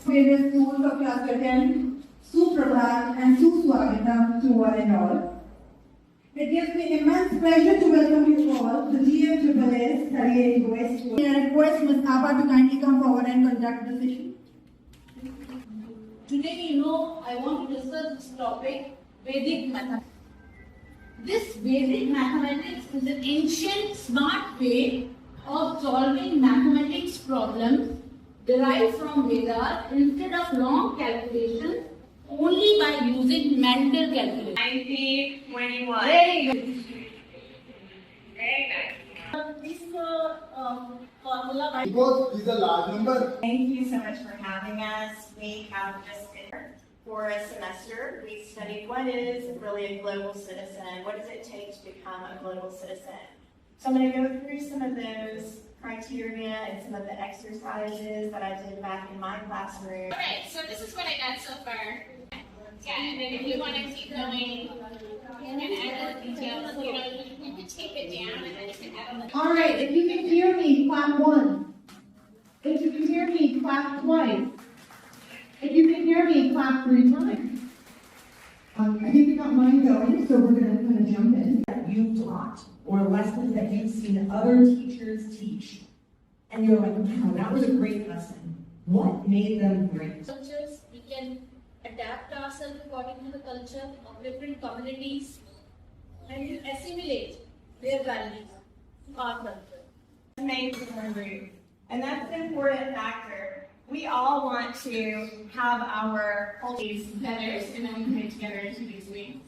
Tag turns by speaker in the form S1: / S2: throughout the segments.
S1: Various schools of class 10, Suprabhat and Suswagatam to one and all. It gives me immense pleasure to welcome you all to GMAAS 38 West. I request Ms. Abba to kindly come forward and conduct the session.
S2: Today, I want to discuss this topic, Vedic mathematics. This Vedic mathematics is an ancient, smart way of solving mathematics problems derived from Vedas instead of long calculations, only by using mental calculation.
S3: 1921.
S2: Very good.
S3: Very nice.
S2: This formula.
S4: Because these are large number.
S3: Thank you so much for having us. We have just been here for a semester. We studied what is really a global citizen. What does it take to become a global citizen? So I'm going to go through some of those criteria and some of the exercises that I did back in my classroom.
S5: Alright, so this is what I got so far. Yeah, and then if you want to keep going and add other details, you can take it down and then you can add on the.
S1: Alright, if you can hear me, clap one. If you can hear me, clap twice. If you can hear me, clap 3 times. I think we got mine going, so we're going to kind of jump in.
S6: You taught or lessons that you've seen other teachers teach, and you're like, wow, that was a great lesson. What made them great?
S5: Cultures, we can adapt ourselves according to the culture of different communities and assimilate their values to our culture.
S3: Made from the root. And that's an important factor. We all want to have our
S5: These feathers and then we put it together into these wings.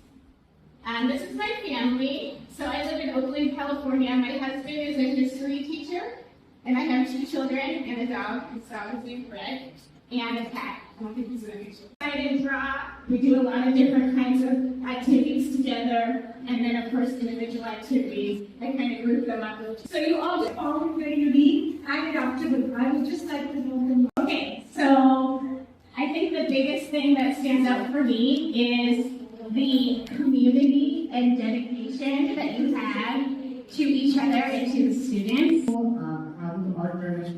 S5: And this is my family. So I live in Oakland, California. My husband is a history teacher, and I have 2 children and a dog. His dog is named Fred, and a cat. I don't think he's in the picture. I draw. We do a lot of different kinds of activities together, and then of course individual activities. I kind of group them up.
S1: So you all found very unique and adaptable. I would just like to know from you.
S5: Okay, so I think the biggest thing that stands out for me is the community and dedication that you have to each other and to the students.
S6: How the art very much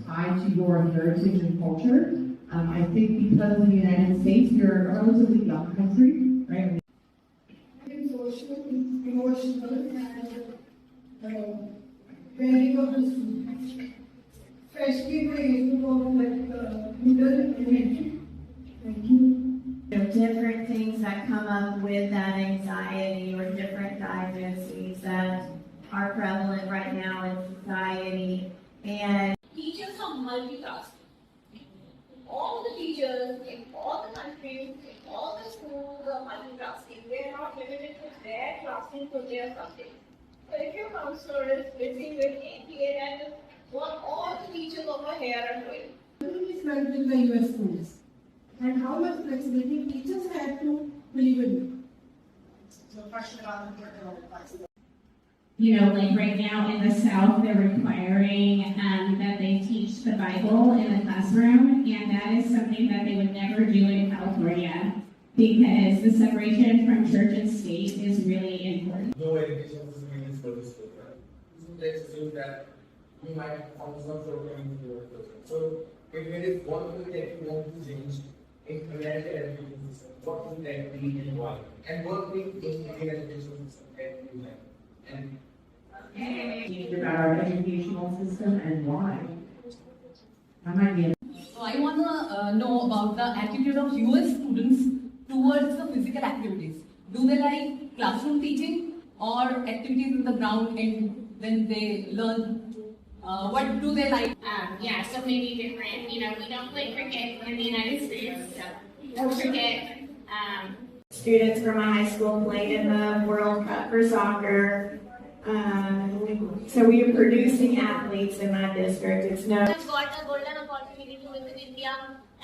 S6: tied to your heritage and culture. I think because in the United States, you're a relatively young country, right?
S1: Social, emotional, and very good. Especially for middle elementary. Thank you.
S3: different things that come up with that anxiety or different diagnoses that are prevalent right now in society. And
S5: teachers are multitasking. All the teachers in all the countries, in all the schools are multitasking. They are not limited to their classroom for their subject. So if your counselor is busy with APA and what all the teachers over here are doing.
S1: What is like in the US schools? And how much flexibility teachers have to live in? So question about the
S7: You know, like right now in the South, they're requiring that they teach the Bible in the classroom, and that is something that they would never do in California because the separation from church and state is really important.
S4: No education system is for this program. Let's assume that you might have some program in your program. So, if there is one thing that you want to change in American education system, what would that be and why? And what will in Indian education system that you like? And
S6: about our educational system and why. I might be.
S8: So I want to know about the attitude of US students towards the physical activities. Do they like classroom teaching or activities in the ground and when they learn? What do they like?
S5: Yeah, so maybe different. You know, we don't play cricket in the United States. So cricket.
S3: students from my high school played in the World Cup for soccer. So we are producing athletes in my district. It's no.
S5: You have got a golden opportunity to visit India,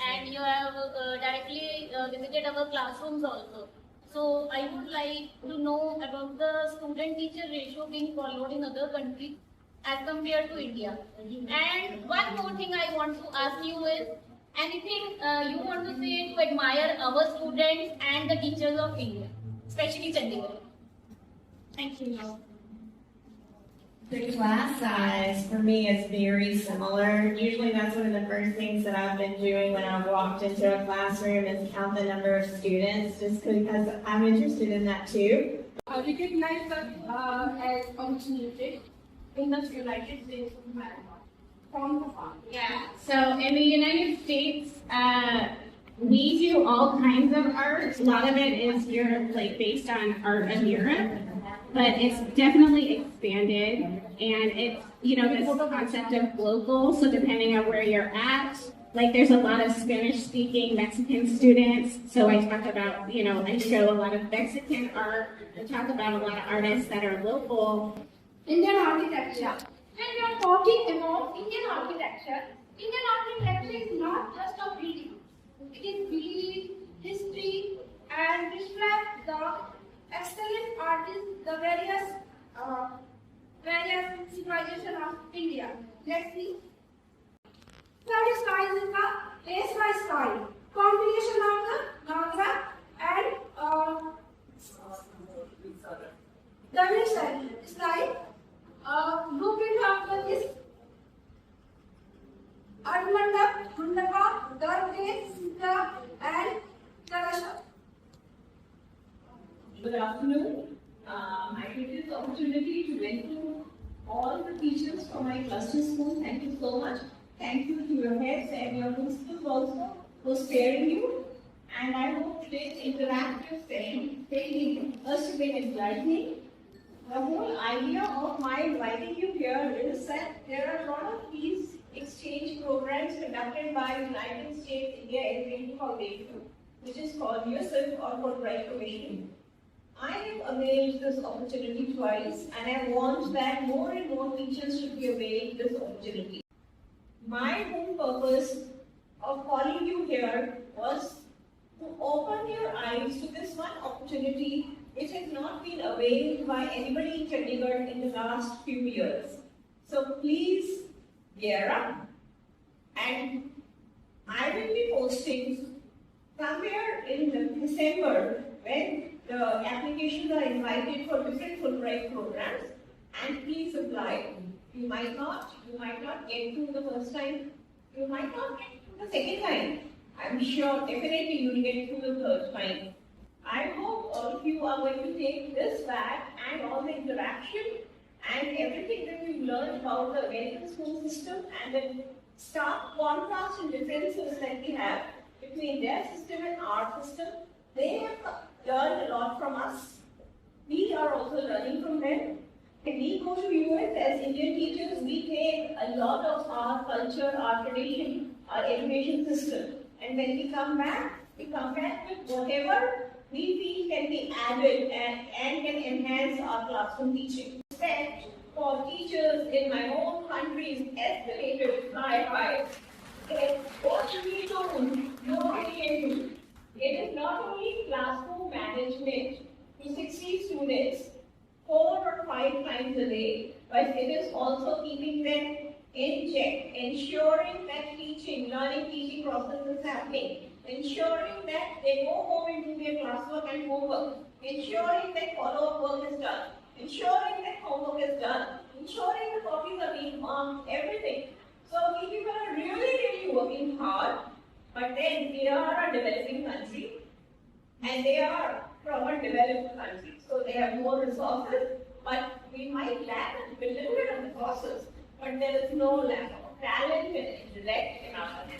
S5: and you have directly visited our classrooms also. So I would like to know about the student-teacher ratio being followed in other countries as compared to India. And one more thing I want to ask you is, anything you want to say to admire our students and the teachers of India, especially Chandigarh? Thank you.
S3: The class size for me is very similar. Usually that's one of the first things that I've been doing when I've walked into a classroom is count the number of students, just because I'm interested in that too.
S5: Recognize that as originated in the United States of America. Yeah, so in the United States, we do all kinds of art. A lot of it is based on art of Europe, but it's definitely expanded, and it's this concept of global. So depending on where you're at, there's a lot of Spanish-speaking Mexican students. So I talk about I show a lot of Mexican art. I talk about a lot of artists that are local.
S9: Indian architecture. When we are talking about Indian architecture is not just a building. It is belief, history, and reflects the excellent artists, the various civilizations of India. Let's see. Third style is the Esra style, combination of the Gangra and Ganesh style. Blueprint of this Armanda, Gundaka, Garge, Sita, and Karasha.
S10: Good afternoon. I take this opportunity to welcome all the teachers from my cluster school. Thank you so much. Thank you to your heads and your principals also for sparing you. And I hope today's interactive session has been enlightening. The whole idea of my inviting you here is that there are a lot of peace exchange programs conducted by United States India Education Foundation, which is called USF or Fullbright Commission. I have availed this opportunity twice, and I want that more and more teachers should be availing this opportunity. My whole purpose of calling you here was to open your eyes to this one opportunity which has not been availed by anybody in Chandigarh in the last few years. So please gear up, and I will be posting somewhere in December when the applications are invited for different Fullbright programs, and please apply. You might not get through the first time, you might not get through the second time. I'm sure definitely you will get through the third time. I hope all of you are going to take this back and all the interaction and everything that we've learned about the American school system and the stark contrast and differences that we have between their system and our system. They have learned a lot from us. We are also learning from them. When we go to US as Indian teachers, we take a lot of our culture, our tradition, our education system. And when we come back with whatever we feel can be added and can enhance our classroom teaching. Respect for teachers in my own country is escalated high. What we do, nobody can do. It is not only classroom management to 60 students 4 or 5 times a day, but it is also keeping them in check, ensuring that learning teaching process is happening, ensuring that they go home and do their classwork and homework, ensuring that follow-up work is done, ensuring that homework is done, ensuring the copies are being marked, everything. So we people are really working hard, but then we are a developing country, and they are from a developed country, so they have more resources, but we might lack a little bit of resources, but there is no lack of talent and intellect in our country.